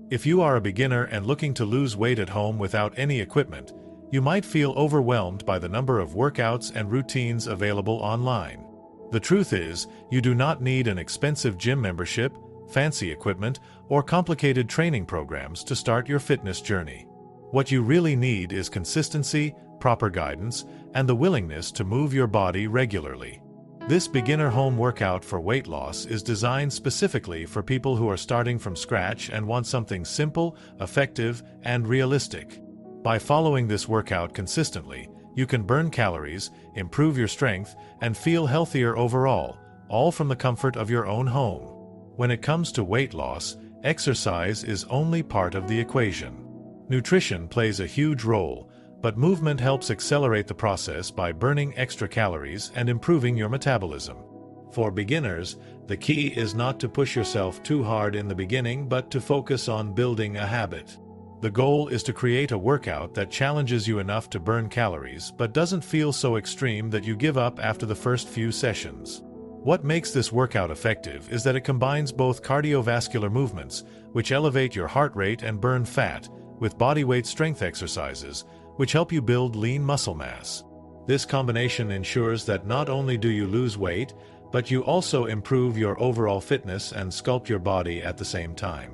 If you are a beginner and looking to lose weight at home without any equipment, you might feel overwhelmed by the number of workouts and routines available online. The truth is, you do not need an expensive gym membership, fancy equipment, or complicated training programs to start your fitness journey. What you really need is consistency, proper guidance, and the willingness to move your body regularly. This beginner home workout for weight loss is designed specifically for people who are starting from scratch and want something simple, effective, and realistic. By following this workout consistently, you can burn calories, improve your strength, and feel healthier overall, all from the comfort of your own home. When it comes to weight loss, exercise is only part of the equation. Nutrition plays a huge role, but movement helps accelerate the process by burning extra calories and improving your metabolism. For beginners, the key is not to push yourself too hard in the beginning, but to focus on building a habit. The goal is to create a workout that challenges you enough to burn calories but doesn't feel so extreme that you give up after the first few sessions. What makes this workout effective is that it combines both cardiovascular movements, which elevate your heart rate and burn fat, with bodyweight strength exercises, which help you build lean muscle mass. This combination ensures that not only do you lose weight, but you also improve your overall fitness and sculpt your body at the same time.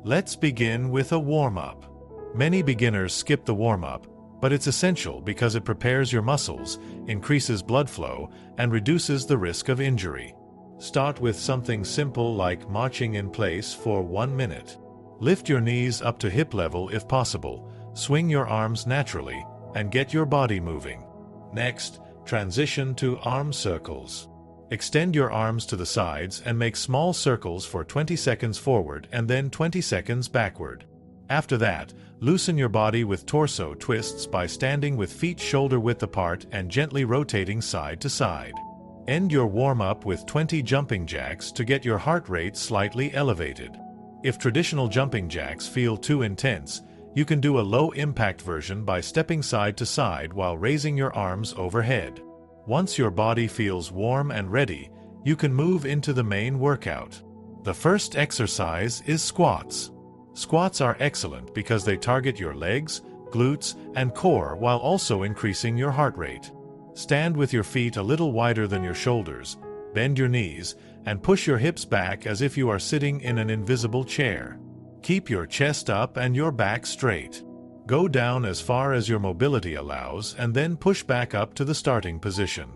Let's begin with a warm-up. Many beginners skip the warm-up, but it's essential because it prepares your muscles, increases blood flow, and reduces the risk of injury. Start with something simple like marching in place for 1 minute. Lift your knees up to hip level if possible, swing your arms naturally, and get your body moving. Next, transition to arm circles. Extend your arms to the sides and make small circles for 20 seconds forward and then 20 seconds backward. After that, loosen your body with torso twists by standing with feet shoulder-width apart and gently rotating side to side. End your warm-up with 20 jumping jacks to get your heart rate slightly elevated. If traditional jumping jacks feel too intense, you can do a low-impact version by stepping side to side while raising your arms overhead. Once your body feels warm and ready, you can move into the main workout. The first exercise is squats. Squats are excellent because they target your legs, glutes, and core while also increasing your heart rate. Stand with your feet a little wider than your shoulders, bend your knees, and push your hips back as if you are sitting in an invisible chair. Keep your chest up and your back straight. Go down as far as your mobility allows and then push back up to the starting position.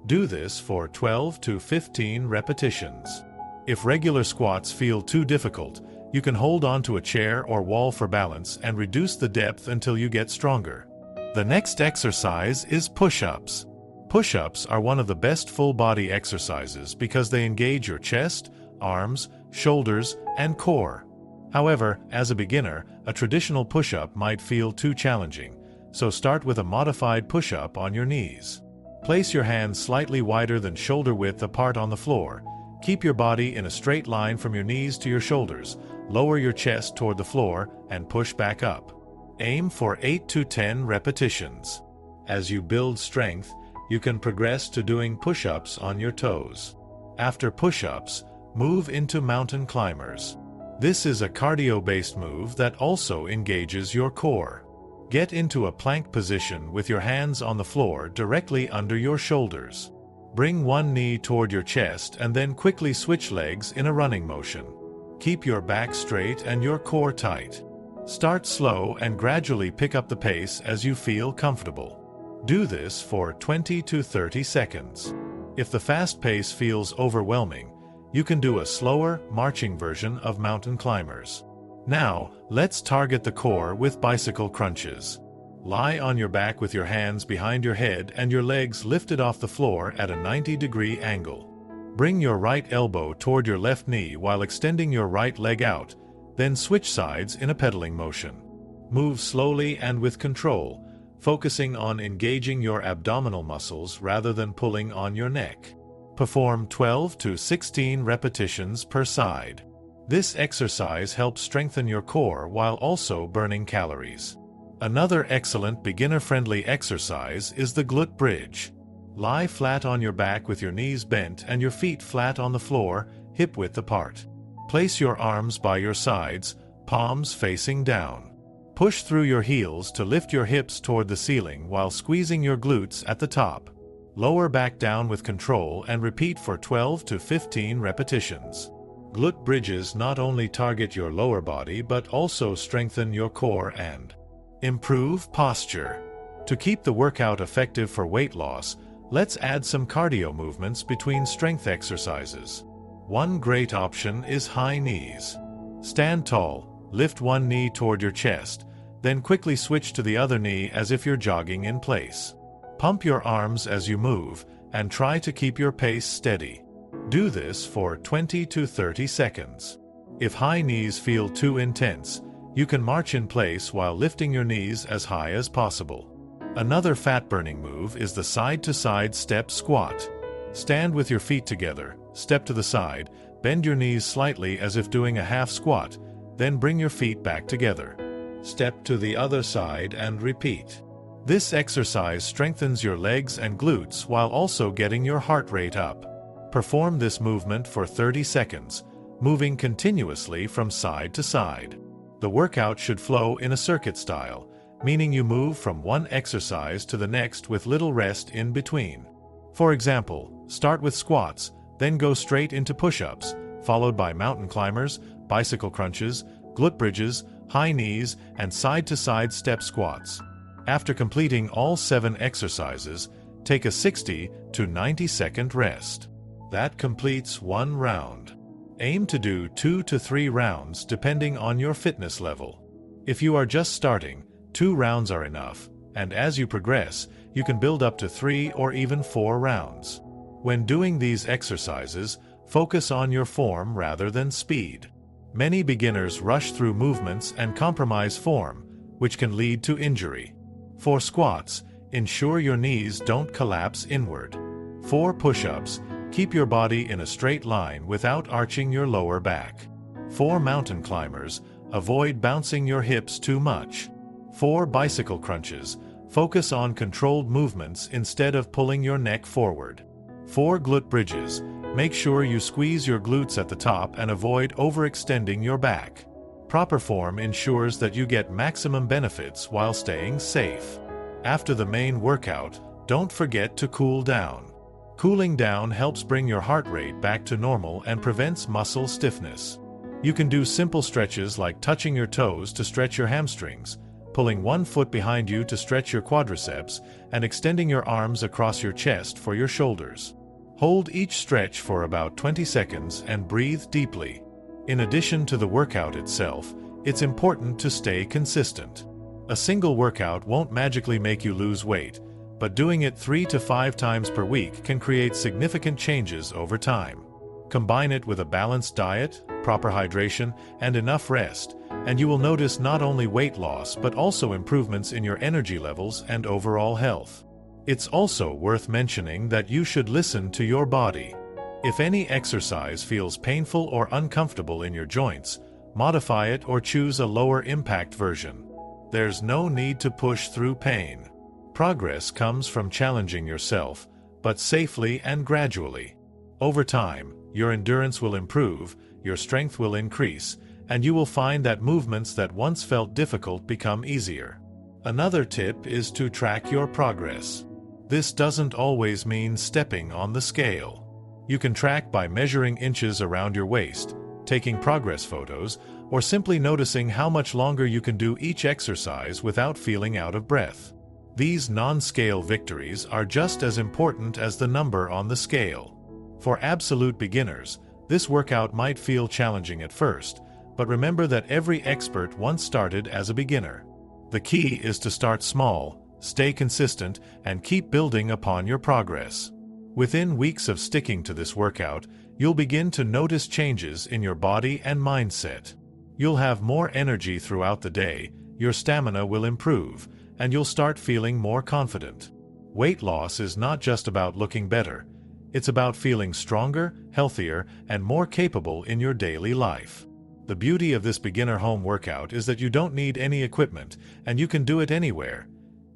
Do this for 12 to 15 repetitions. If regular squats feel too difficult, you can hold on to a chair or wall for balance and reduce the depth until you get stronger. The next exercise is push-ups. Push-ups are one of the best full-body exercises because they engage your chest, arms, shoulders, and core. However, as a beginner, a traditional push-up might feel too challenging, so start with a modified push-up on your knees. Place your hands slightly wider than shoulder-width apart on the floor. Keep your body in a straight line from your knees to your shoulders, lower your chest toward the floor, and push back up. Aim for 8 to 10 repetitions. As you build strength, you can progress to doing push-ups on your toes. After push-ups, move into mountain climbers. This is a cardio-based move that also engages your core. Get into a plank position with your hands on the floor directly under your shoulders. Bring one knee toward your chest and then quickly switch legs in a running motion. Keep your back straight and your core tight. Start slow and gradually pick up the pace as you feel comfortable. Do this for 20 to 30 seconds. If the fast pace feels overwhelming, you can do a slower, marching version of mountain climbers. Now, let's target the core with bicycle crunches. Lie on your back with your hands behind your head and your legs lifted off the floor at a 90-degree angle. Bring your right elbow toward your left knee while extending your right leg out, then switch sides in a pedaling motion. Move slowly and with control, focusing on engaging your abdominal muscles rather than pulling on your neck. Perform 12 to 16 repetitions per side. This exercise helps strengthen your core while also burning calories. Another excellent beginner-friendly exercise is the glute bridge. Lie flat on your back with your knees bent and your feet flat on the floor, hip-width apart. Place your arms by your sides, palms facing down. Push through your heels to lift your hips toward the ceiling while squeezing your glutes at the top. Lower back down with control and repeat for 12 to 15 repetitions. Glute bridges not only target your lower body but also strengthen your core and improve posture. To keep the workout effective for weight loss, let's add some cardio movements between strength exercises. One great option is high knees. Stand tall, lift one knee toward your chest, then quickly switch to the other knee as if you're jogging in place. Pump your arms as you move and try to keep your pace steady. Do this for 20 to 30 seconds. If high knees feel too intense, you can march in place while lifting your knees as high as possible. Another fat-burning move is the side-to-side step squat. Stand with your feet together, step to the side, bend your knees slightly as if doing a half squat, then bring your feet back together. Step to the other side and repeat. This exercise strengthens your legs and glutes while also getting your heart rate up. Perform this movement for 30 seconds, moving continuously from side to side. The workout should flow in a circuit style, meaning you move from one exercise to the next with little rest in between. For example, start with squats, then go straight into push-ups, followed by mountain climbers, bicycle crunches, glute bridges, high knees, and side-to-side step squats. After completing all 7 exercises, take a 60 to 90-second rest. That completes one round. Aim to do 2 to 3 rounds depending on your fitness level. If you are just starting, 2 rounds are enough, and as you progress, you can build up to 3 or even 4 rounds. When doing these exercises, focus on your form rather than speed. Many beginners rush through movements and compromise form, which can lead to injury. For squats, ensure your knees don't collapse inward. For push-ups, keep your body in a straight line without arching your lower back. For mountain climbers, avoid bouncing your hips too much. For bicycle crunches, focus on controlled movements instead of pulling your neck forward. For glute bridges, make sure you squeeze your glutes at the top and avoid overextending your back. Proper form ensures that you get maximum benefits while staying safe. After the main workout, don't forget to cool down. Cooling down helps bring your heart rate back to normal and prevents muscle stiffness. You can do simple stretches like touching your toes to stretch your hamstrings, pulling one foot behind you to stretch your quadriceps, and extending your arms across your chest for your shoulders. Hold each stretch for about 20 seconds and breathe deeply. In addition to the workout itself, it's important to stay consistent. A single workout won't magically make you lose weight, but doing it 3 to 5 times per week can create significant changes over time. Combine it with a balanced diet, proper hydration, and enough rest, and you will notice not only weight loss but also improvements in your energy levels and overall health. It's also worth mentioning that you should listen to your body. If any exercise feels painful or uncomfortable in your joints, modify it or choose a lower impact version. There's no need to push through pain. Progress comes from challenging yourself, but safely and gradually. Over time, your endurance will improve, your strength will increase, and you will find that movements that once felt difficult become easier. Another tip is to track your progress. This doesn't always mean stepping on the scale. You can track by measuring inches around your waist, taking progress photos, or simply noticing how much longer you can do each exercise without feeling out of breath. These non-scale victories are just as important as the number on the scale. For absolute beginners, this workout might feel challenging at first, but remember that every expert once started as a beginner. The key is to start small, stay consistent, and keep building upon your progress. Within weeks of sticking to this workout, you'll begin to notice changes in your body and mindset. You'll have more energy throughout the day, your stamina will improve, and you'll start feeling more confident. Weight loss is not just about looking better. It's about feeling stronger, healthier, and more capable in your daily life. The beauty of this beginner home workout is that you don't need any equipment, and you can do it anywhere.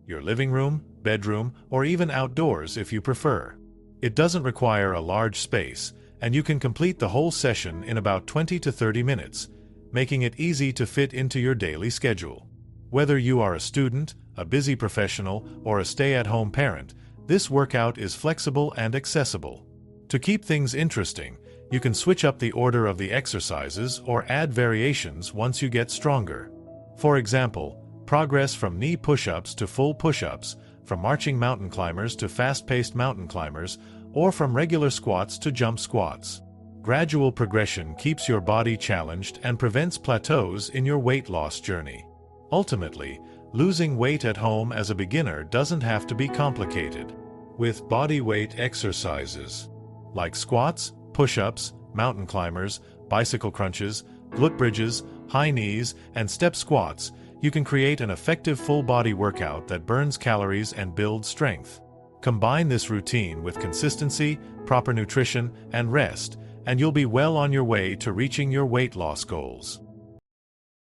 Your living room, bedroom, or even outdoors if you prefer. It doesn't require a large space, and you can complete the whole session in about 20 to 30 minutes, making it easy to fit into your daily schedule. Whether you are a student, a busy professional, or a stay-at-home parent, this workout is flexible and accessible. To keep things interesting, you can switch up the order of the exercises or add variations once you get stronger. For example, progress from knee push-ups to full push-ups, from marching mountain climbers to fast-paced mountain climbers, or from regular squats to jump squats. Gradual progression keeps your body challenged and prevents plateaus in your weight loss journey. Ultimately, losing weight at home as a beginner doesn't have to be complicated. With body weight exercises like squats, push-ups, mountain climbers, bicycle crunches, glute bridges, high knees, and step squats, you can create an effective full-body workout that burns calories and builds strength. Combine this routine with consistency, proper nutrition, and rest, and you'll be well on your way to reaching your weight loss goals.